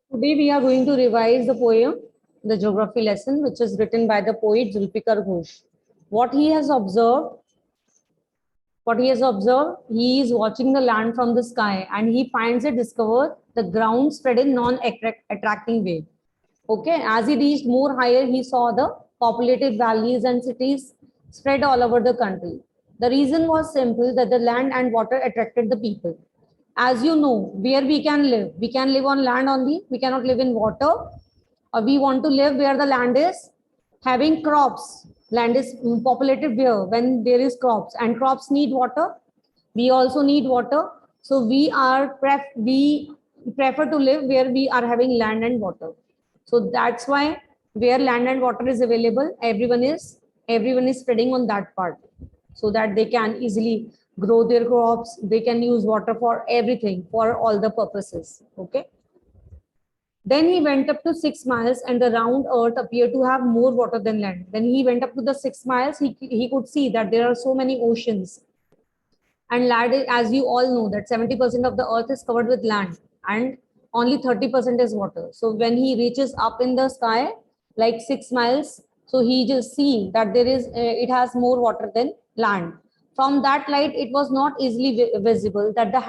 Today we are going to revise the poem, the geography lesson, which is written by the poet Zulfikar Ghosh. What he has observed, he is watching the land from the sky and he finds it discovered the ground spread in non-attracting way. Okay, as he reached more higher, he saw the populated valleys and cities spread all over the country. The reason was simple that the land and water attracted the people. As you know, where we can live on land only, we cannot live in water, or we want to live where the land is having crops. Land is populated where when there is crops, and crops need water. We also need water, so we prefer to live where we are having land and water. So that's why where land and water is available, everyone is spreading on that part, so that they can easily grow their crops. They can use water for everything, for all the purposes. Okay. Then he went up to 6 miles, and the round earth appeared to have more water than land. When he went up to the 6 miles, he could see that there are so many oceans. And land, as you all know, that 70% of the earth is covered with land and only 30% is water. So when he reaches up in the sky, like 6 miles, so he just see that it has more water than land. From that light, it was not easily visible that the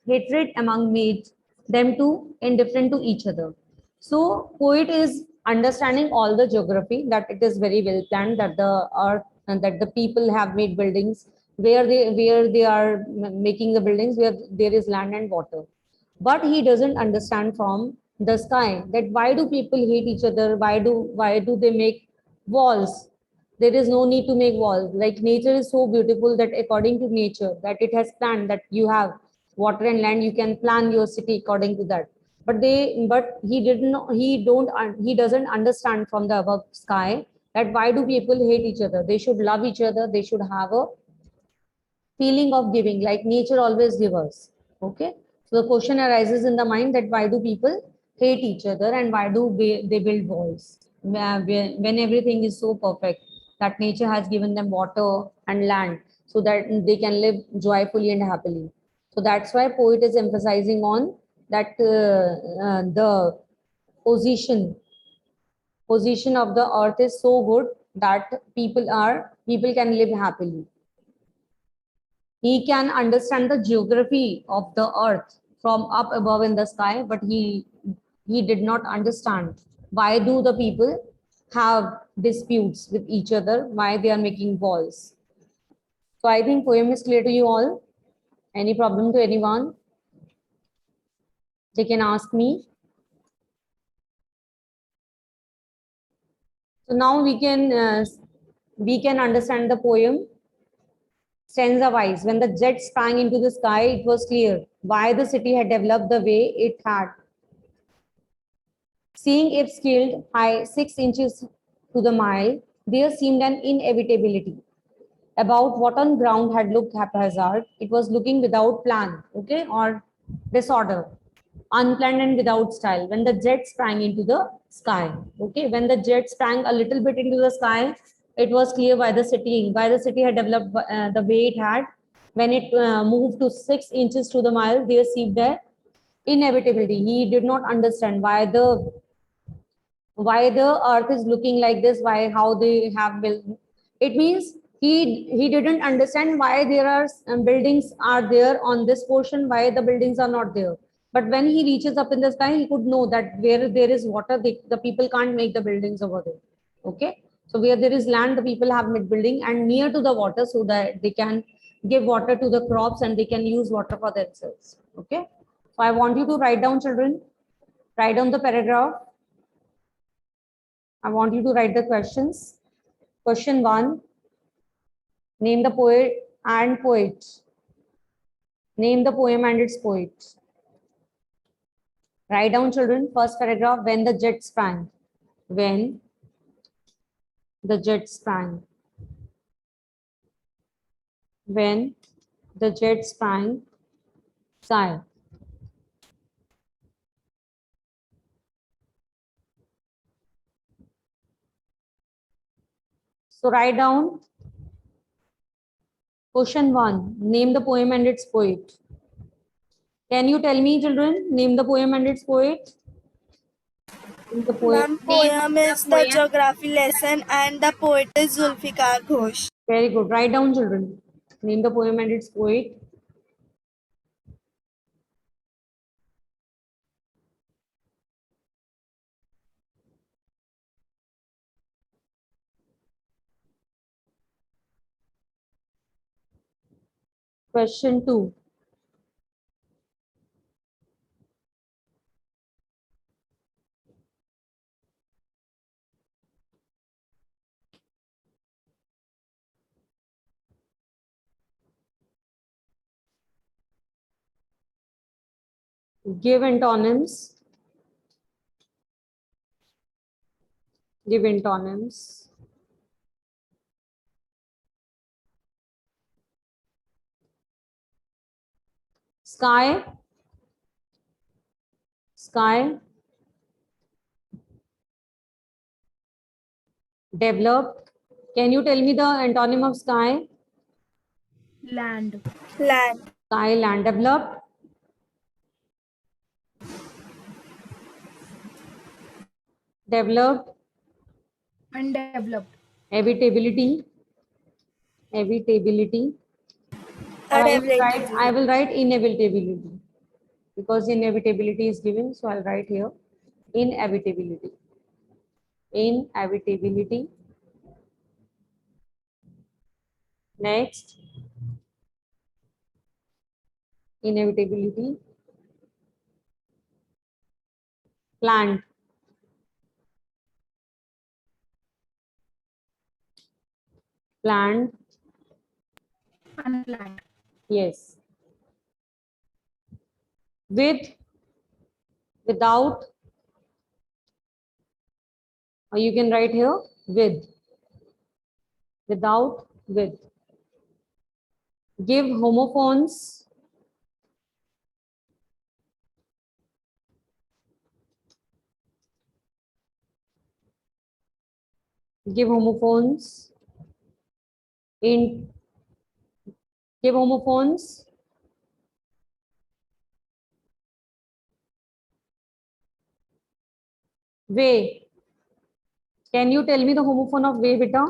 hatred among made them to indifferent to each other. So poet is understanding all the geography, that it is very well planned, that the earth and that the people have made buildings where they are making the buildings where there is land and water. But he doesn't understand from the sky that why do people hate each other? Why do they make walls? There is no need to make walls. Like nature is so beautiful that according to nature, that it has planned that you have water and land, you can plan your city according to that. But he doesn't understand from the above sky that why do people hate each other? They should love each other. They should have a feeling of giving, like nature always gives us. Okay. So the question arises in the mind that why do people hate each other and why do they build walls when everything is so perfect, that nature has given them water and land so that they can live joyfully and happily. So that's why poet is emphasizing on that the position position of the earth is so good that people can live happily. He can understand the geography of the earth from up above in the sky, but he did not understand why do the people have disputes with each other, why they are making walls. So I think poem is clear to you all. Any problem to anyone? They can ask me. So now we can understand the poem stanza wise. When the jet sprang into the sky, it was clear why the city had developed the way it had. Seeing it scaled high 6 inches to the mile, there seemed an inevitability about what on ground had looked haphazard. It was looking without plan, okay, or disorder, unplanned and without style. When the jet sprang into the sky, okay, when the jet sprang a little bit into the sky, it was clear why the city had developed the way it had. When it moved to 6 inches to the mile, there seemed the inevitability. He did not understand why the earth is looking like this, why how they have built. It means he didn't understand why there are buildings are there on this portion, why the buildings are not there. But when he reaches up in the sky, he could know that where there is water, the people can't make the buildings over there. Okay. So where there is land, the people have made building and near to the water, so that they can give water to the crops and they can use water for themselves. Okay. So I want you to write down, children, write down the paragraph. I want you to write the questions. Question 1, name the poet and poet. Name the poem and its poet. Write down, children, first paragraph, when the jet sprang. When the jet sprang. When the jet sprang, sky. So write down question 1, name the poem and its poet. Can you tell me, children, name the poem and its poet? In the poem. Ma'am, poem is the geography lesson and the poet is Zulfikar Ghosh. Very good. Write down, children. Name the poem and its poet. Question 2. Give antonyms. Give antonyms. Sky. Sky. Developed. Can you tell me the antonym of sky? Land. Land. Sky, land. Developed. Developed. Undeveloped. Habitability. Habitability. Or I will write inevitability because inevitability is given. So I'll write here inevitability. Inevitability. Next. Inevitability. Plant. Plant. Unplanned. Yes. With. Without. Or you can write here with. Without. With. Give homophones. Give homophones. In. Give homophones. Way. Can you tell me the homophone of way, beta?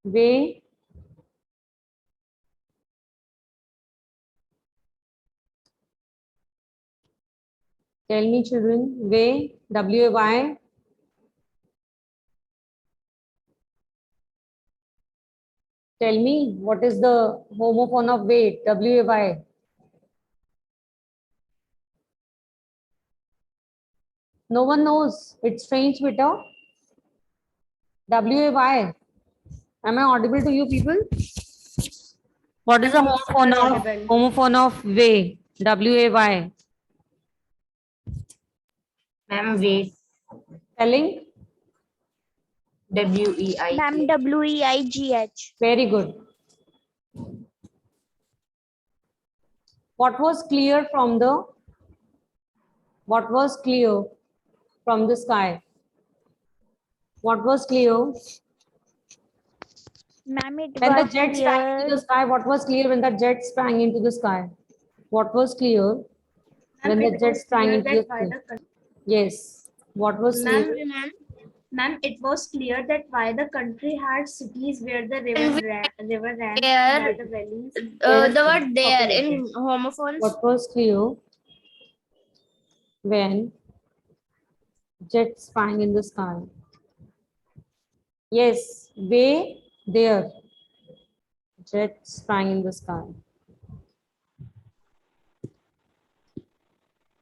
Way. Tell me, children. Way. W-A-Y. Tell me, what is the homophone of way? W-A-Y. No one knows. It's strange, beta. W-A-Y. Am I audible to you people? What is the homophone of way? W-A-Y. Ma'am, wait. Spelling? W-E-I. Ma'am, WEIGH. Very good. What was clear from the sky? What was clear? Ma'am, it When the was jet sprang into the sky, what was clear when the jet sprang into the sky? What was clear when the jet sprang into the sky? Yes. What was clear? Ma'am, it was clear that why the country had cities where the river ran, There, where the valleys. the word there in homophones. What was clear when jet sprang in the sky? Yes, way there. Jet sprang in the sky.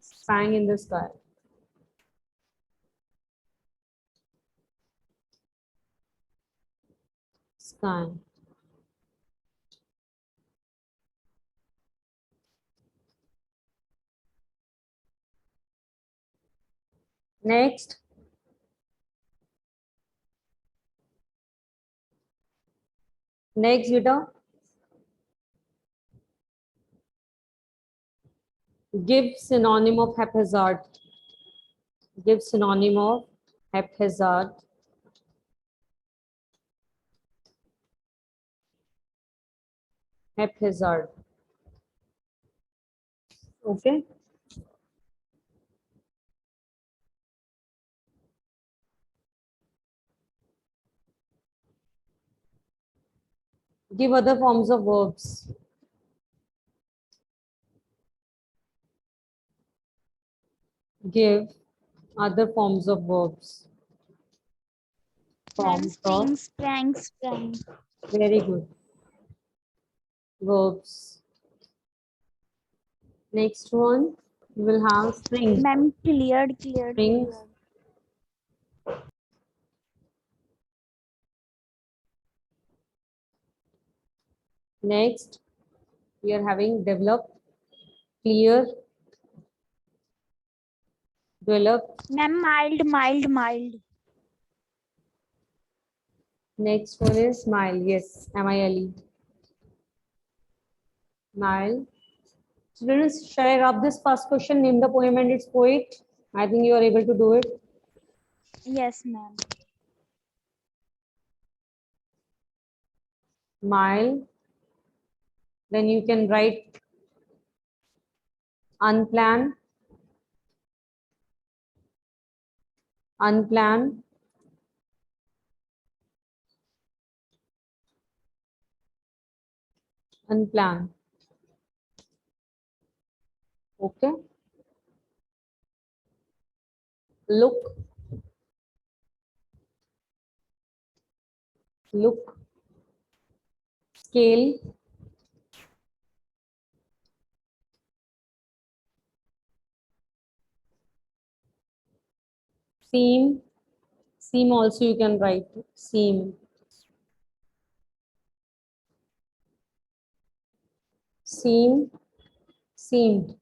Sprang in the sky. Sky. Next. Next, beta. Give synonym of haphazard. Give synonym of haphazard. Haphazard. Okay. Give other forms of verbs. Give other forms of verbs. Ma'am, Forms of, sprang, sprang. very good. Verbs. Next one, we will have spring. Ma'am, cleared, cleared. Springs. Next, we are having develop, clear, develop. Ma'am, mild, mild, mild. Next one is smile. Yes, MILE. Smile. Students, shall I rub this first question? Name the poem and its poet. I think you are able to do it. Yes, ma'am. Smile. Then you can write unplan. Unplan. Unplan. Okay. Look. Look. Scale. Seam. Seam also you can write. Seam. Seam. Seamed.